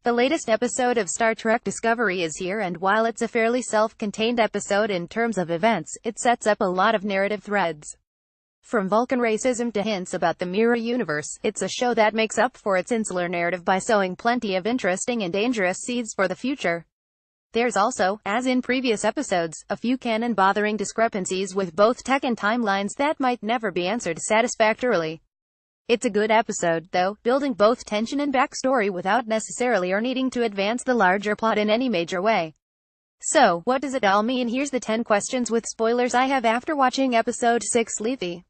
The latest episode of Star Trek Discovery is here, and while it's a fairly self-contained episode in terms of events, it sets up a lot of narrative threads. From Vulcan racism to hints about the mirror universe, it's a show that makes up for its insular narrative by sowing plenty of interesting and dangerous seeds for the future. There's also, as in previous episodes, a few canon-bothering discrepancies with both tech and timelines that might never be answered satisfactorily. It's a good episode, though, building both tension and backstory without necessarily or needing to advance the larger plot in any major way. So, what does it all mean? Here's the 10 questions with spoilers I have after watching episode 6 Lethe.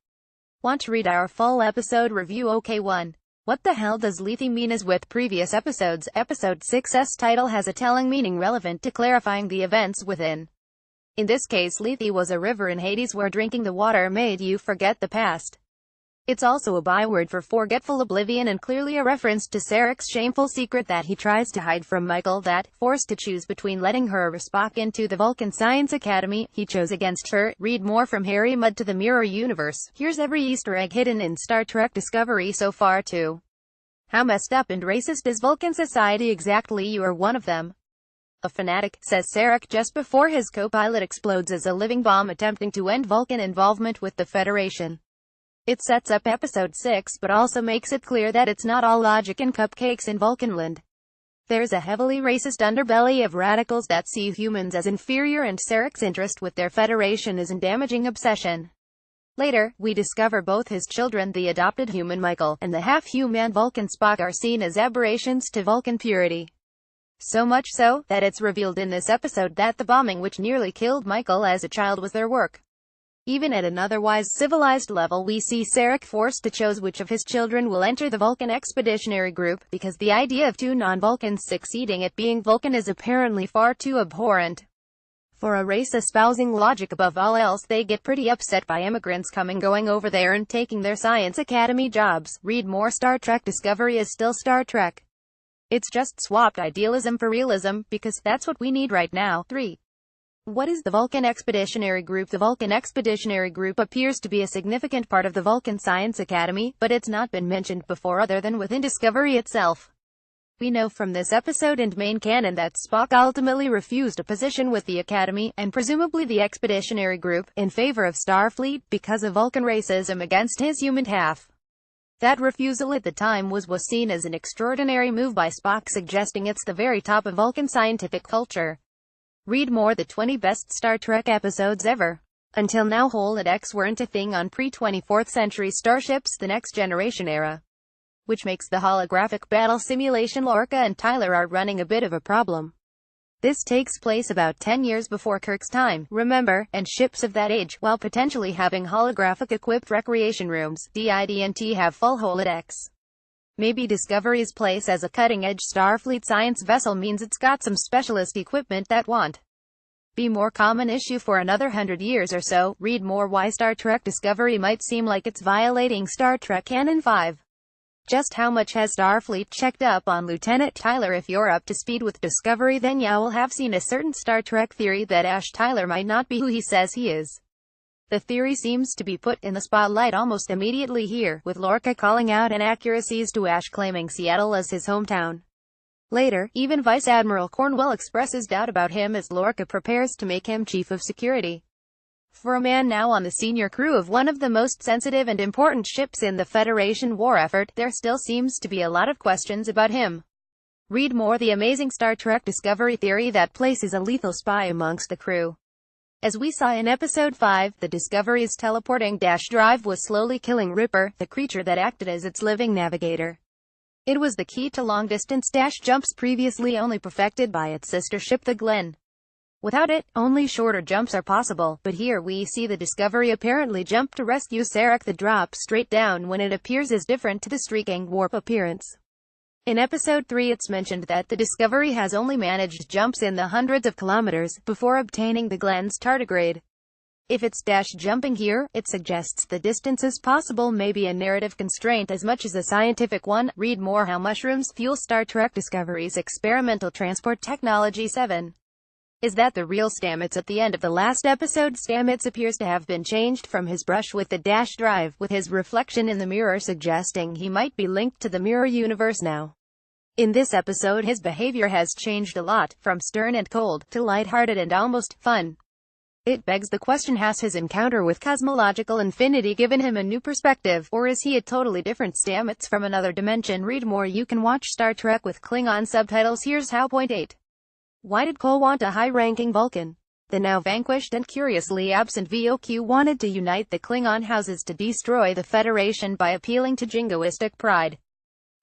Want to read our full episode review? Okay. 1. What the hell does lethe mean? As with previous episodes, episode 6's title has a telling meaning relevant to clarifying the events within. In this case, lethe was a river in Hades where drinking the water made you forget the past. It's also a byword for forgetful oblivion and clearly a reference to Sarek's shameful secret that he tries to hide from Michael, that, forced to choose between letting her or Spock into the Vulcan Science Academy, he chose against her. Read more from Harry Mudd to the Mirror Universe. Here's every Easter egg hidden in Star Trek Discovery so far too. How messed up and racist is Vulcan society exactly? You are one of them. A fanatic, says Sarek just before his co-pilot explodes as a living bomb attempting to end Vulcan involvement with the Federation. It sets up episode 6 but also makes it clear that it's not all logic and cupcakes in Vulcanland. There's a heavily racist underbelly of radicals that see humans as inferior, and Sarek's interest with their Federation is a damaging obsession. Later, we discover both his children, the adopted human Michael, and the half-human Vulcan Spock, are seen as aberrations to Vulcan purity. So much so, that it's revealed in this episode that the bombing which nearly killed Michael as a child was their work. Even at an otherwise civilized level, we see Sarek forced to choose which of his children will enter the Vulcan Expeditionary Group, because the idea of two non-Vulcans succeeding at being Vulcan is apparently far too abhorrent. For a race espousing logic above all else, they get pretty upset by immigrants going over there and taking their Science Academy jobs. Read more. Star Trek Discovery is still Star Trek. It's just swapped idealism for realism, because that's what we need right now. 3. What is the Vulcan Expeditionary Group? The Vulcan Expeditionary Group appears to be a significant part of the Vulcan Science Academy, but it's not been mentioned before other than within Discovery itself. We know from this episode and main canon that Spock ultimately refused a position with the Academy, and presumably the Expeditionary Group, in favor of Starfleet, because of Vulcan racism against his human half. That refusal at the time was seen as an extraordinary move by Spock, suggesting it's the very top of Vulcan scientific culture. Read more. The 20 best Star Trek episodes ever. Until now, holodecks weren't a thing on pre-24th century starships, the Next Generation era. Which makes the holographic battle simulation Lorca and Tyler are running a bit of a problem. This takes place about 10 years before Kirk's time, remember, and ships of that age, while potentially having holographic-equipped recreation rooms, didn't have full holodecks. Maybe Discovery's place as a cutting-edge Starfleet science vessel means it's got some specialist equipment that won't be more common issue for another 100 years or so. Read more. Why Star Trek Discovery might seem like it's violating Star Trek Canon. 5. Just how much has Starfleet checked up on Lieutenant Tyler? If you're up to speed with Discovery, then you will have seen a certain Star Trek theory that Ash Tyler might not be who he says he is. The theory seems to be put in the spotlight almost immediately here, with Lorca calling out inaccuracies to Ash, claiming Seattle as his hometown. Later, even Vice Admiral Cornwell expresses doubt about him as Lorca prepares to make him Chief of Security. For a man now on the senior crew of one of the most sensitive and important ships in the Federation war effort, there still seems to be a lot of questions about him. Read more. The amazing Star Trek Discovery theory that places a lethal spy amongst the crew. As we saw in episode 5, the Discovery's teleporting drive was slowly killing Ripper, the creature that acted as its living navigator. It was the key to long-distance jumps previously only perfected by its sister ship the Glenn. Without it, only shorter jumps are possible, but here we see the Discovery apparently jump to rescue Sarek. The drop straight down when it appears is different to the streaking warp appearance. In episode 3 it's mentioned that the Discovery has only managed jumps in the hundreds of kilometers, before obtaining the Glenn's tardigrade. If it's jumping here, it suggests the distances possible may be a narrative constraint as much as a scientific one. Read more. How mushrooms fuel Star Trek Discovery's experimental transport technology. 7. Is that the real Stamets? At the end of the last episode, Stamets appears to have been changed from his brush with the drive, with his reflection in the mirror suggesting he might be linked to the mirror universe now. In this episode his behavior has changed a lot, from stern and cold, to lighthearted and almost fun. It begs the question, has his encounter with cosmological infinity given him a new perspective, or is he a totally different Stamets from another dimension? Read more. You can watch Star Trek with Klingon subtitles. Here's how. Point 8. Why did Cole want a high-ranking Vulcan? The now vanquished and curiously absent VOQ wanted to unite the Klingon houses to destroy the Federation by appealing to jingoistic pride.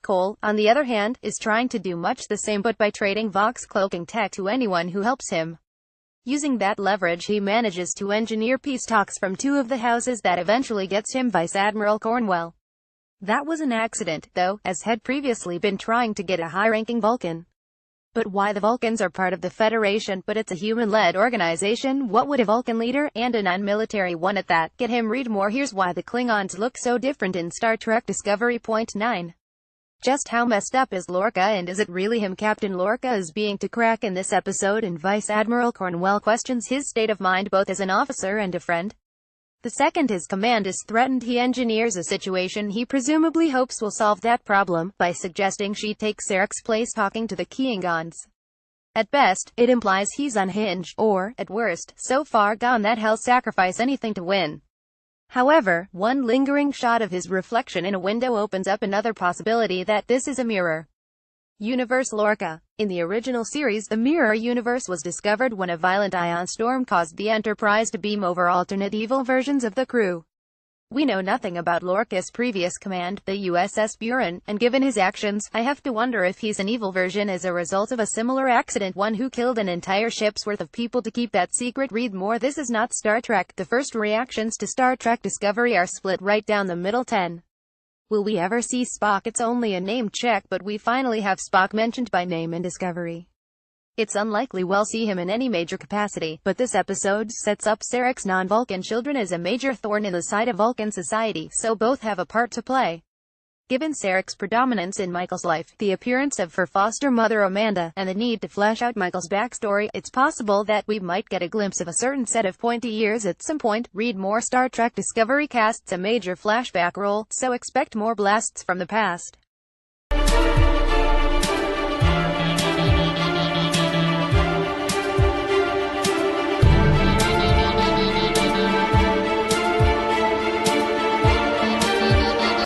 Cole, on the other hand, is trying to do much the same but by trading Vox cloaking tech to anyone who helps him. Using that leverage he manages to engineer peace talks from two of the houses that eventually gets him Vice Admiral Cornwell. That was an accident, though, as had previously been trying to get a high-ranking Vulcan. But why the Vulcans are part of the Federation, but it's a human-led organization? What would a Vulcan leader, and a non-military one at that, get him? Read more. Here's why the Klingons look so different in Star Trek Discovery. Point 9. Just how messed up is Lorca, and is it really him Captain Lorca is being to crack in this episode? And Vice Admiral Cornwell questions his state of mind both as an officer and a friend. The second his command is threatened, he engineers a situation he presumably hopes will solve that problem, by suggesting she take Sarek's place talking to the Klingons. At best, it implies he's unhinged, or, at worst, so far gone that he'll sacrifice anything to win. However, one lingering shot of his reflection in a window opens up another possibility that this is a mirror universe. Lorca. In the original series, the mirror universe was discovered when a violent ion storm caused the Enterprise to beam over alternate evil versions of the crew. We know nothing about Lorca's previous command, the USS Buran, and given his actions, I have to wonder if he's an evil version as a result of a similar accident, one who killed an entire ship's worth of people to keep that secret. Read more. This is not Star Trek. The first reactions to Star Trek Discovery are split right down the middle. 10. Will we ever see Spock? It's only a name check, but we finally have Spock mentioned by name in Discovery. It's unlikely we'll see him in any major capacity, but this episode sets up Sarek's non-Vulcan children as a major thorn in the side of Vulcan society, so both have a part to play. Given Sarek's predominance in Michael's life, the appearance of her foster mother Amanda, and the need to flesh out Michael's backstory, it's possible that we might get a glimpse of a certain set of pointy ears at some point. Read more. Star Trek Discovery casts a major flashback role, so expect more blasts from the past.